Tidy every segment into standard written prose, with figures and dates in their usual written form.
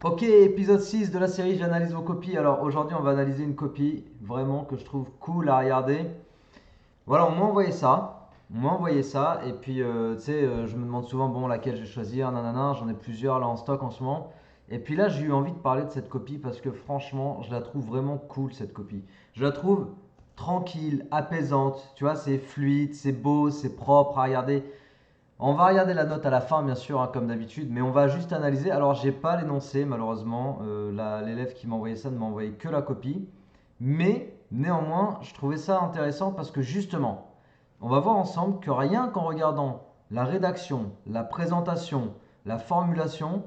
Ok, épisode 6 de la série J'analyse vos copies. Alors aujourd'hui, on va analyser une copie vraiment que je trouve cool à regarder. Voilà, on m'a envoyé ça. On m'a envoyé ça. Et puis, tu sais, je me demande souvent, bon, laquelle je vais choisir. Nanana, j'en ai plusieurs là en stock en ce moment. Et puis là, j'ai eu envie de parler de cette copie parce que franchement, je la trouve vraiment cool cette copie. Je la trouve tranquille, apaisante. Tu vois, c'est fluide, c'est beau, c'est propre à regarder. On va regarder la note à la fin, bien sûr, hein, comme d'habitude, mais on va juste analyser. Alors, j'ai pas l'énoncé, malheureusement. L'élève qui m'a envoyé ça ne m'a envoyé que la copie. Mais néanmoins, je trouvais ça intéressant parce que justement, on va voir ensemble que rien qu'en regardant la rédaction, la présentation, la formulation,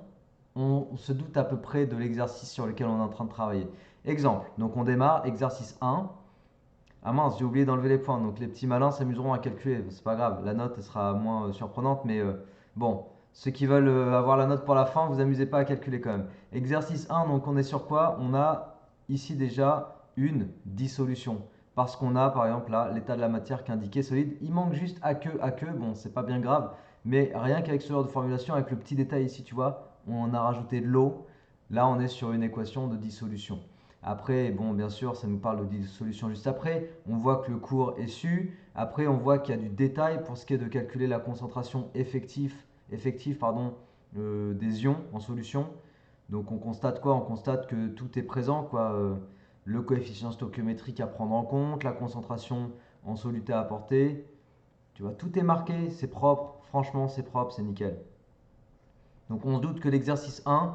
on se doute à peu près de l'exercice sur lequel on est en train de travailler. Exemple, donc on démarre, exercice 1. Ah mince, j'ai oublié d'enlever les points. Donc les petits malins s'amuseront à calculer. C'est pas grave, la note elle sera moins surprenante, mais bon, ceux qui veulent avoir la note pour la fin, vous amusez pas à calculer quand même. Exercice 1, donc on est sur quoi? On a ici déjà une dissolution. Parce qu'on a par exemple là l'état de la matière qui est indiqué solide. Il manque juste à que, bon, c'est pas bien grave, mais rien qu'avec ce genre de formulation, avec le petit détail ici, tu vois, on a rajouté de l'eau. Là, on est sur une équation de dissolution. Après, bon, bien sûr, ça nous parle de dissolution juste après. On voit que le cours est su. Après, on voit qu'il y a du détail pour ce qui est de calculer la concentration effective pardon, des ions en solution. Donc, on constate quoi? On constate que tout est présent, quoi. Le coefficient stoichiométrique à prendre en compte, la concentration en soluté à apporter. Tu vois, tout est marqué, c'est propre. Franchement, c'est propre, c'est nickel. Donc, on se doute que l'exercice 1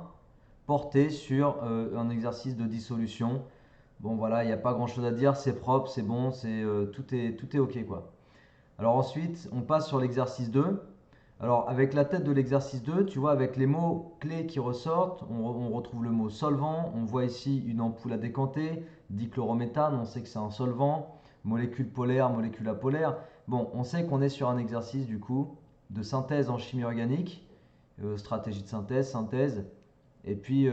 portait sur un exercice de dissolution. Bon voilà, il n'y a pas grand chose à dire, c'est propre, c'est bon, tout est ok quoi. Alors ensuite, on passe sur l'exercice 2. Alors avec la tête de l'exercice 2, tu vois, avec les mots clés qui ressortent, on retrouve le mot solvant, on voit ici une ampoule à décanter, dichlorométhane, on sait que c'est un solvant, molécule polaire, molécule apolaire. Bon, on sait qu'on est sur un exercice du coup de synthèse en chimie organique, stratégie de synthèse, synthèse, et puis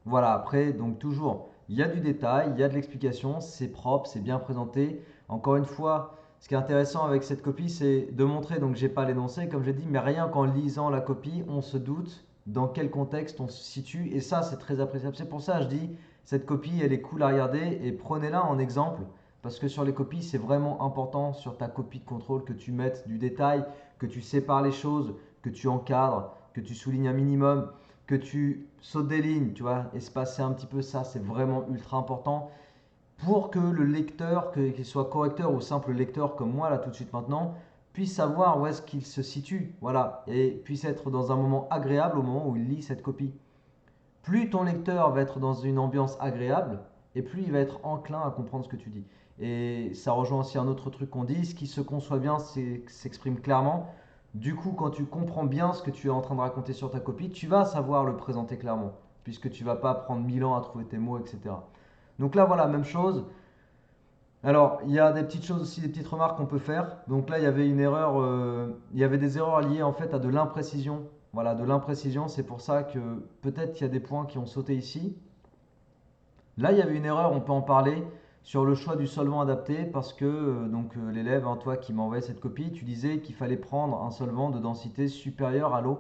voilà, après, donc toujours, il y a du détail, il y a de l'explication, c'est propre, c'est bien présenté. Encore une fois, ce qui est intéressant avec cette copie, c'est de montrer, donc j'ai pas l'énoncé, comme j'ai dit, mais rien qu'en lisant la copie, on se doute dans quel contexte on se situe. Et ça, c'est très appréciable. C'est pour ça que je dis, cette copie, elle est cool à regarder et prenez-la en exemple. Parce que sur les copies, c'est vraiment important sur ta copie de contrôle que tu mettes du détail, que tu sépares les choses, que tu encadres, que tu soulignes un minimum, que tu sautes des lignes, tu vois, espacer un petit peu ça, c'est vraiment ultra important pour que le lecteur, qu'il soit correcteur ou simple lecteur comme moi là tout de suite maintenant, puisse savoir où est-ce qu'il se situe, voilà, et puisse être dans un moment agréable au moment où il lit cette copie. Plus ton lecteur va être dans une ambiance agréable, et plus il va être enclin à comprendre ce que tu dis. Et ça rejoint aussi un autre truc qu'on dit, ce qui se conçoit bien s'exprime clairement. Du coup, quand tu comprends bien ce que tu es en train de raconter sur ta copie, tu vas savoir le présenter clairement, puisque tu vas pas prendre 1000 ans à trouver tes mots, etc. Donc là, voilà, même chose. Alors, il y a des petites choses aussi, des petites remarques qu'on peut faire. Donc là, il y avait une erreur, il y avait des erreurs liées en fait à de l'imprécision. Voilà, de l'imprécision, c'est pour ça que peut-être qu'il y a des points qui ont sauté ici. Là, il y avait une erreur, on peut en parler, sur le choix du solvant adapté, parce que l'élève, hein, toi qui m'envoyait cette copie, tu disais qu'il fallait prendre un solvant de densité supérieure à l'eau.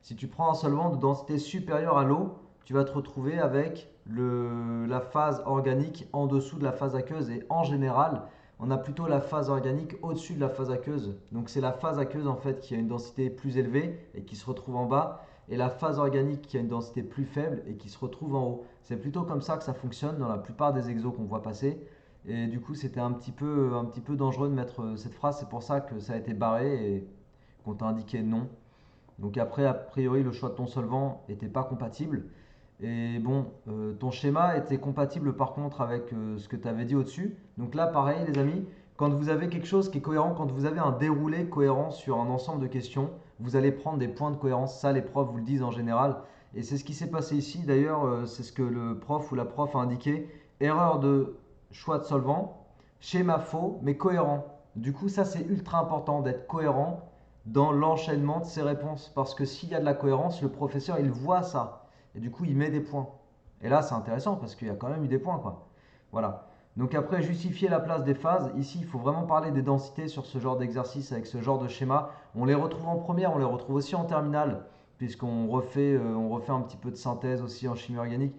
Si tu prends un solvant de densité supérieure à l'eau, tu vas te retrouver avec la phase organique en dessous de la phase aqueuse. Et en général, on a plutôt la phase organique au-dessus de la phase aqueuse. Donc c'est la phase aqueuse en fait qui a une densité plus élevée et qui se retrouve en bas, et la phase organique qui a une densité plus faible et qui se retrouve en haut. C'est plutôt comme ça que ça fonctionne dans la plupart des exos qu'on voit passer. Et du coup, c'était un petit peu dangereux de mettre cette phrase. C'est pour ça que ça a été barré et qu'on t'a indiqué non. Donc après, a priori, le choix de ton solvant n'était pas compatible. Et bon, ton schéma était compatible par contre avec ce que tu avais dit au-dessus. Donc là, pareil, les amis, quand vous avez quelque chose qui est cohérent, quand vous avez un déroulé cohérent sur un ensemble de questions, vous allez prendre des points de cohérence. Ça, les profs vous le disent en général. Et c'est ce qui s'est passé ici. D'ailleurs, c'est ce que le prof ou la prof a indiqué. Erreur de choix de solvant, schéma faux, mais cohérent. Du coup, ça, c'est ultra important d'être cohérent dans l'enchaînement de ses réponses. Parce que s'il y a de la cohérence, le professeur, il voit ça. Et du coup, il met des points. Et là, c'est intéressant parce qu'il y a quand même eu des points, quoi. Voilà. Donc après, justifier la place des phases. Ici, il faut vraiment parler des densités sur ce genre d'exercice avec ce genre de schéma. On les retrouve en première, on les retrouve aussi en terminale. puisqu'on refait un petit peu de synthèse aussi en chimie organique.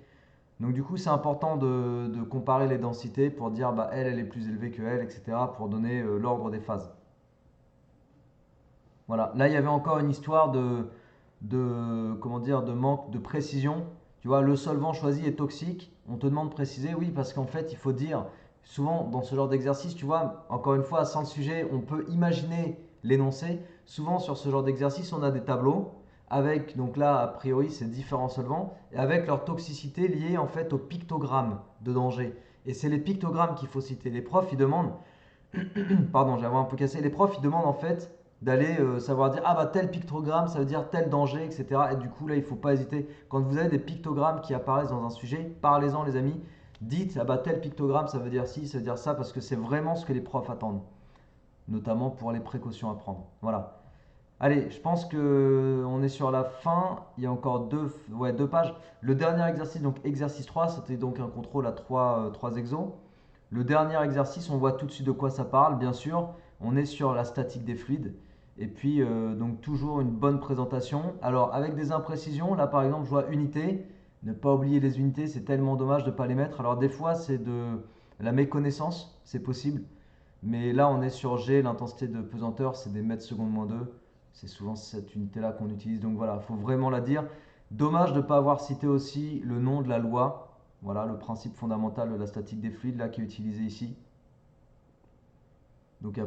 Donc du coup, c'est important de comparer les densités pour dire bah, elle est plus élevée que elle, etc. pour donner l'ordre des phases. Voilà. Là, il y avait encore une histoire comment dire, de manque de précision. Tu vois, le solvant choisi est toxique. On te demande de préciser, oui, parce qu'en fait, il faut dire, souvent dans ce genre d'exercice, tu vois, encore une fois, sans le sujet, on peut imaginer l'énoncé. Souvent, sur ce genre d'exercice, on a des tableaux avec, donc là, a priori, ces différents solvants, et avec leur toxicité liée en fait aux pictogrammes de danger. Et c'est les pictogrammes qu'il faut citer. Les profs, ils demandent pardon, j'avais un peu cassé. Les profs, ils demandent en fait d'aller savoir dire ah bah tel pictogramme, ça veut dire tel danger, etc. Et du coup, là, il ne faut pas hésiter. Quand vous avez des pictogrammes qui apparaissent dans un sujet, parlez-en, les amis. Dites ah bah tel pictogramme, ça veut dire ci, ça veut dire ça, parce que c'est vraiment ce que les profs attendent, notamment pour les précautions à prendre. Voilà. Allez, je pense que on est sur la fin. Il y a encore deux pages. Le dernier exercice, donc exercice 3, c'était donc un contrôle à 3 exos. Le dernier exercice, on voit tout de suite de quoi ça parle, bien sûr. On est sur la statique des fluides. Et puis, donc toujours une bonne présentation. Alors, avec des imprécisions, là par exemple, je vois unité. Ne pas oublier les unités, c'est tellement dommage de ne pas les mettre. Alors, des fois, c'est de la méconnaissance, c'est possible. Mais là, on est sur G, l'intensité de pesanteur, c'est des mètres secondes moins 2. C'est souvent cette unité-là qu'on utilise. Donc voilà, il faut vraiment la dire. Dommage de ne pas avoir cité aussi le nom de la loi. Voilà, le principe fondamental de la statique des fluides, là, qui est utilisé ici. Donc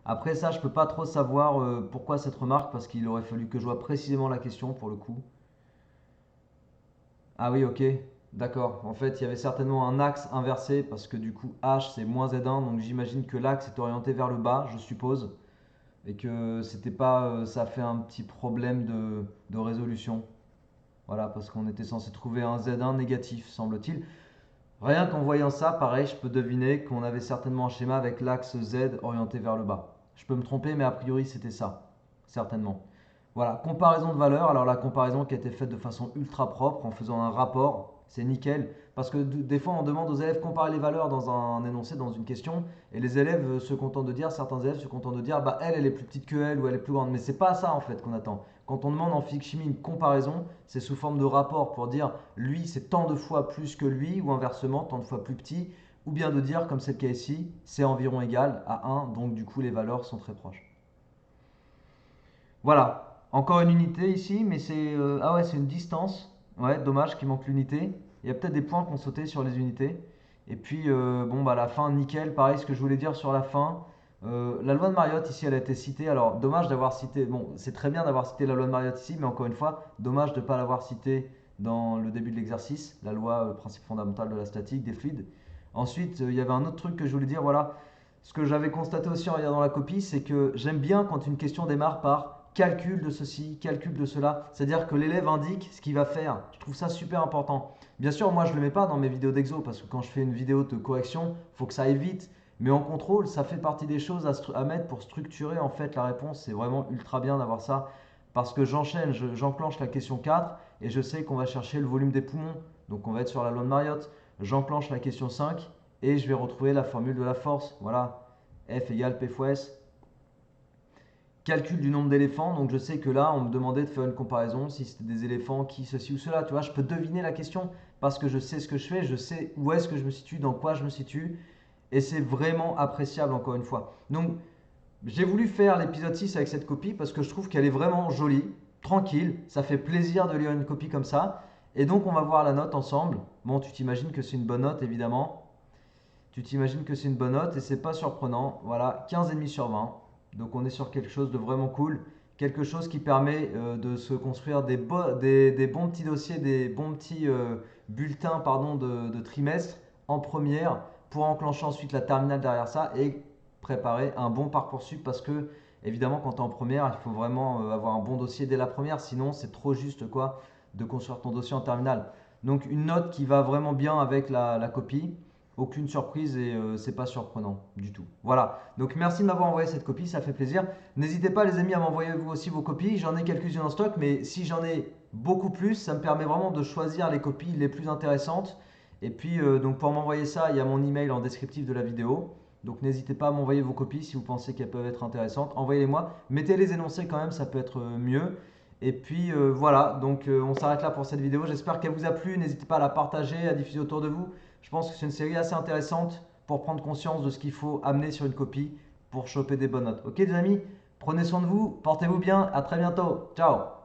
après ça, je ne peux pas trop savoir pourquoi cette remarque, parce qu'il aurait fallu que je vois précisément la question pour le coup. Ah oui, ok, d'accord. En fait, il y avait certainement un axe inversé, parce que du coup, H, c'est moins Z1, donc j'imagine que l'axe est orienté vers le bas, je suppose, et que c'était pas, ça fait un petit problème de résolution. Voilà, parce qu'on était censé trouver un Z1 négatif, semble-t-il. Rien qu'en voyant ça, pareil, je peux deviner qu'on avait certainement un schéma avec l'axe Z orienté vers le bas. Je peux me tromper, mais a priori c'était ça, certainement. Voilà, comparaison de valeurs. Alors la comparaison qui a été faite de façon ultra propre en faisant un rapport, c'est nickel. Parce que des fois on demande aux élèves de comparer les valeurs dans un énoncé, dans une question, et les élèves se contentent de dire, certains élèves se contentent de dire, bah elle est plus petite que elle ou elle est plus grande. Mais c'est pas ça en fait qu'on attend. Quand on demande en physique chimie une comparaison, c'est sous forme de rapport pour dire lui c'est tant de fois plus que lui ou inversement tant de fois plus petit, ou bien de dire comme c'est le cas ici, c'est environ égal à 1, donc du coup les valeurs sont très proches. Voilà, encore une unité ici, mais ah ouais, c'est une distance. Ouais, dommage qu'il manque l'unité. Il y a peut-être des points qu'on sautait sur les unités. Et puis, bon, bah, la fin, nickel. Pareil, ce que je voulais dire sur la fin. La loi de Mariotte, ici, elle a été citée. Alors, dommage d'avoir cité. Bon, c'est très bien d'avoir cité la loi de Mariotte ici, mais encore une fois, dommage de ne pas l'avoir citée dans le début de l'exercice. La loi, le principe fondamental de la statique, des fluides. Ensuite, il y avait un autre truc que je voulais dire. Voilà. Ce que j'avais constaté aussi en regardant la copie, c'est que j'aime bien quand une question démarre par calcul de ceci, calcul de cela. C'est-à-dire que l'élève indique ce qu'il va faire. Je trouve ça super important. Bien sûr, moi, je ne le mets pas dans mes vidéos d'exo parce que quand je fais une vidéo de correction, il faut que ça aille vite. Mais en contrôle, ça fait partie des choses à mettre pour structurer en fait la réponse. C'est vraiment ultra bien d'avoir ça parce que j'enclenche la question 4 et je sais qu'on va chercher le volume des poumons. Donc on va être sur la loi de Mariotte. J'enclenche la question 5 et je vais retrouver la formule de la force. Voilà, F égale P fois S. Calcul du nombre d'éléphants, donc je sais que là, on me demandait de faire une comparaison, si c'était des éléphants, qui ceci ou cela, tu vois, je peux deviner la question parce que je sais ce que je fais, je sais où est-ce que je me situe, dans quoi je me situe, et c'est vraiment appréciable encore une fois. Donc, j'ai voulu faire l'épisode 6 avec cette copie parce que je trouve qu'elle est vraiment jolie, tranquille, ça fait plaisir de lire une copie comme ça, et donc on va voir la note ensemble. Bon, tu t'imagines que c'est une bonne note, évidemment. Tu t'imagines que c'est une bonne note et c'est pas surprenant. Voilà, 15,5 sur 20. Donc on est sur quelque chose de vraiment cool. Quelque chose qui permet de se construire des bons petits dossiers, des bons petits bulletins pardon, de trimestre en première pour enclencher ensuite la terminale derrière ça et préparer un bon Parcoursup parce que évidemment quand tu es en première, il faut vraiment avoir un bon dossier dès la première, sinon c'est trop juste quoi de construire ton dossier en terminale. Donc une note qui va vraiment bien avec la copie. Aucune surprise et c'est pas surprenant du tout. Voilà, donc merci de m'avoir envoyé cette copie, ça fait plaisir. N'hésitez pas les amis à m'envoyer vous aussi vos copies, j'en ai quelques-unes en stock, mais si j'en ai beaucoup plus, ça me permet vraiment de choisir les copies les plus intéressantes. Et puis donc pour m'envoyer ça, il y a mon email en descriptif de la vidéo. Donc n'hésitez pas à m'envoyer vos copies si vous pensez qu'elles peuvent être intéressantes. Envoyez-les-moi, mettez les énoncés quand même, ça peut être mieux. Et puis voilà, donc on s'arrête là pour cette vidéo. J'espère qu'elle vous a plu. N'hésitez pas à la partager, à diffuser autour de vous. Je pense que c'est une série assez intéressante pour prendre conscience de ce qu'il faut amener sur une copie pour choper des bonnes notes. Ok les amis, prenez soin de vous, portez-vous bien, à très bientôt. Ciao.